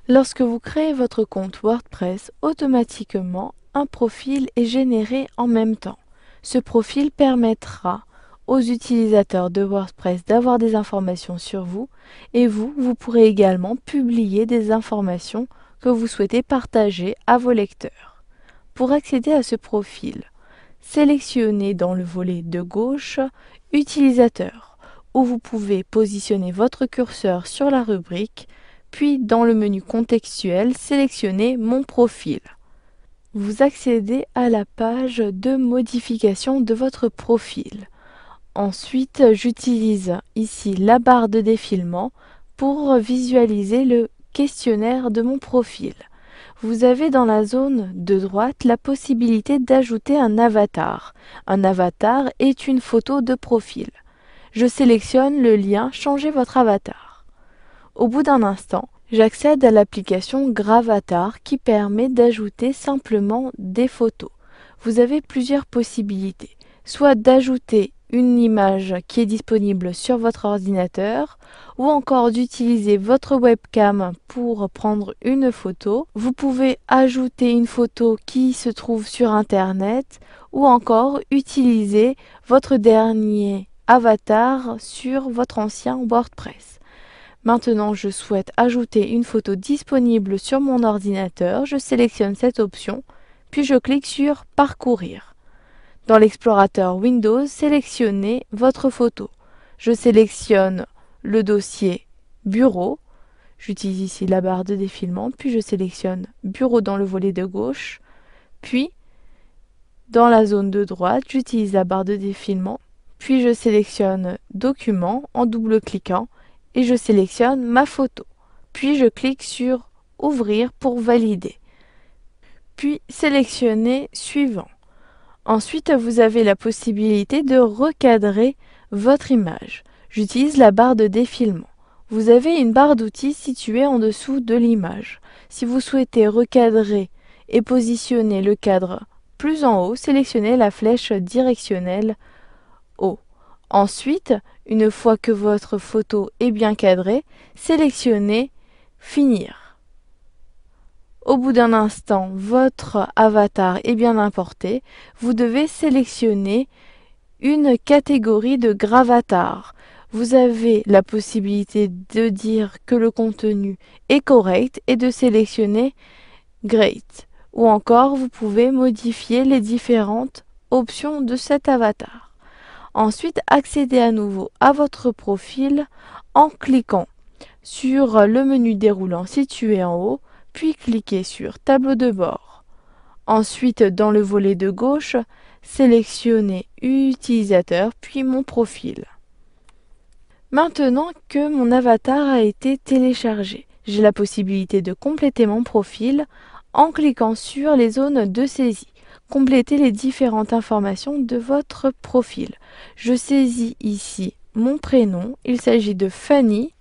Lorsque vous créez votre compte WordPress, automatiquement, un profil est généré en même temps. Ce profil permettra aux utilisateurs de WordPress d'avoir des informations sur vous et vous pourrez également publier des informations que vous souhaitez partager à vos lecteurs. Pour accéder à ce profil, sélectionnez dans le volet de gauche Utilisateur, où vous pouvez positionner votre curseur sur la rubrique, puis dans le menu contextuel, sélectionnez Mon profil. Vous accédez à la page de modification de votre profil. Ensuite, j'utilise ici la barre de défilement pour visualiser le questionnaire de mon profil. Vous avez dans la zone de droite la possibilité d'ajouter un avatar. Un avatar est une photo de profil. Je sélectionne le lien Changer votre avatar. Au bout d'un instant, j'accède à l'application Gravatar qui permet d'ajouter simplement des photos. Vous avez plusieurs possibilités, soit d'ajouter une image qui est disponible sur votre ordinateur ou encore d'utiliser votre webcam pour prendre une photo. Vous pouvez ajouter une photo qui se trouve sur internet ou encore utiliser votre dernier avatar sur votre ancien WordPress. Maintenant, je souhaite ajouter une photo disponible sur mon ordinateur. Je sélectionne cette option, puis je clique sur Parcourir. Dans l'explorateur Windows, sélectionnez votre photo. Je sélectionne le dossier Bureau. J'utilise ici la barre de défilement, puis je sélectionne Bureau dans le volet de gauche. Puis, dans la zone de droite, j'utilise la barre de défilement, puis je sélectionne Document en double-cliquant et je sélectionne ma photo. Puis je clique sur Ouvrir pour valider. Puis sélectionnez Suivant. Ensuite, vous avez la possibilité de recadrer votre image. J'utilise la barre de défilement. Vous avez une barre d'outils située en dessous de l'image. Si vous souhaitez recadrer et positionner le cadre plus en haut, sélectionnez la flèche directionnelle haut. Ensuite, une fois que votre photo est bien cadrée, sélectionnez Finir. Au bout d'un instant, votre avatar est bien importé. Vous devez sélectionner une catégorie de gravatar. Vous avez la possibilité de dire que le contenu est correct et de sélectionner Great. Ou encore, vous pouvez modifier les différentes options de cet avatar. Ensuite, accédez à nouveau à votre profil en cliquant sur le menu déroulant situé en haut, puis cliquez sur Tableau de bord. Ensuite, dans le volet de gauche, sélectionnez Utilisateur, puis Mon profil. Maintenant que mon avatar a été téléchargé, j'ai la possibilité de compléter mon profil en cliquant sur les zones de saisie. Complétez les différentes informations de votre profil. Je saisis ici mon prénom, il s'agit de Fanny,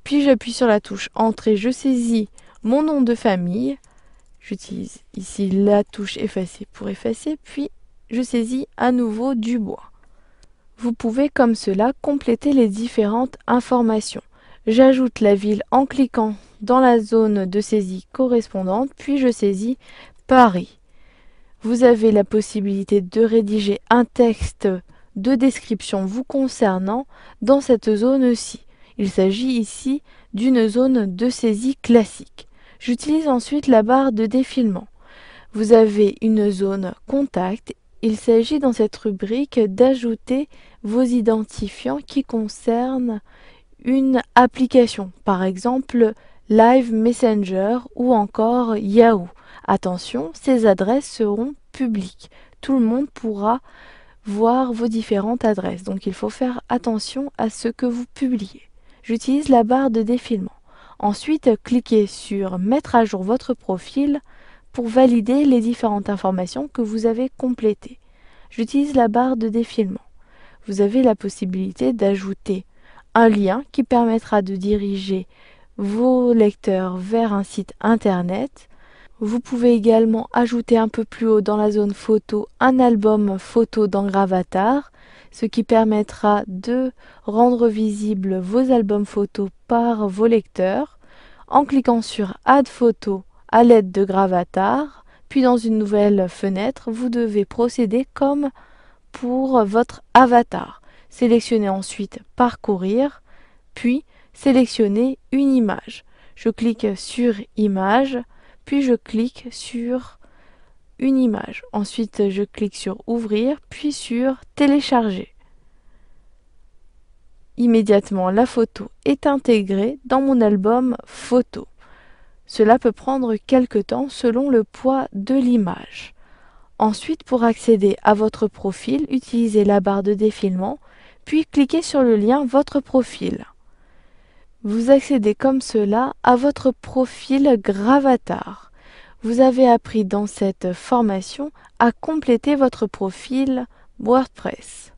puis j'appuie sur la touche Entrée, je saisis mon nom de famille, j'utilise ici la touche Effacer pour effacer, puis je saisis à nouveau Dubois. Vous pouvez comme cela compléter les différentes informations. J'ajoute la ville en cliquant dans la zone de saisie correspondante, puis je saisis Paris. Vous avez la possibilité de rédiger un texte de description vous concernant dans cette zone-ci. Il s'agit ici d'une zone de saisie classique. J'utilise ensuite la barre de défilement. Vous avez une zone Contact. Il s'agit dans cette rubrique d'ajouter vos identifiants qui concernent une application, par exemple Live Messenger ou encore Yahoo. Attention, ces adresses seront publiques. Tout le monde pourra voir vos différentes adresses, donc il faut faire attention à ce que vous publiez. J'utilise la barre de défilement. Ensuite, cliquez sur Mettre à jour votre profil pour valider les différentes informations que vous avez complétées. J'utilise la barre de défilement. Vous avez la possibilité d'ajouter un lien qui permettra de diriger vos lecteurs vers un site internet. Vous pouvez également ajouter un peu plus haut dans la zone photo un album photo dans Gravatar, ce qui permettra de rendre visibles vos albums photos par vos lecteurs. en cliquant sur Add photo à l'aide de Gravatar, puis dans une nouvelle fenêtre, vous devez procéder comme pour votre avatar. Sélectionnez ensuite Parcourir, puis sélectionnez une image. Je clique sur Image, puis je clique sur une image. Ensuite, je clique sur Ouvrir, puis sur Télécharger. Immédiatement, la photo est intégrée dans mon album photo. Cela peut prendre quelque temps selon le poids de l'image. Ensuite, pour accéder à votre profil, utilisez la barre de défilement, puis cliquez sur le lien Votre profil. Vous accédez comme cela à votre profil Gravatar. Vous avez appris dans cette formation à compléter votre profil WordPress.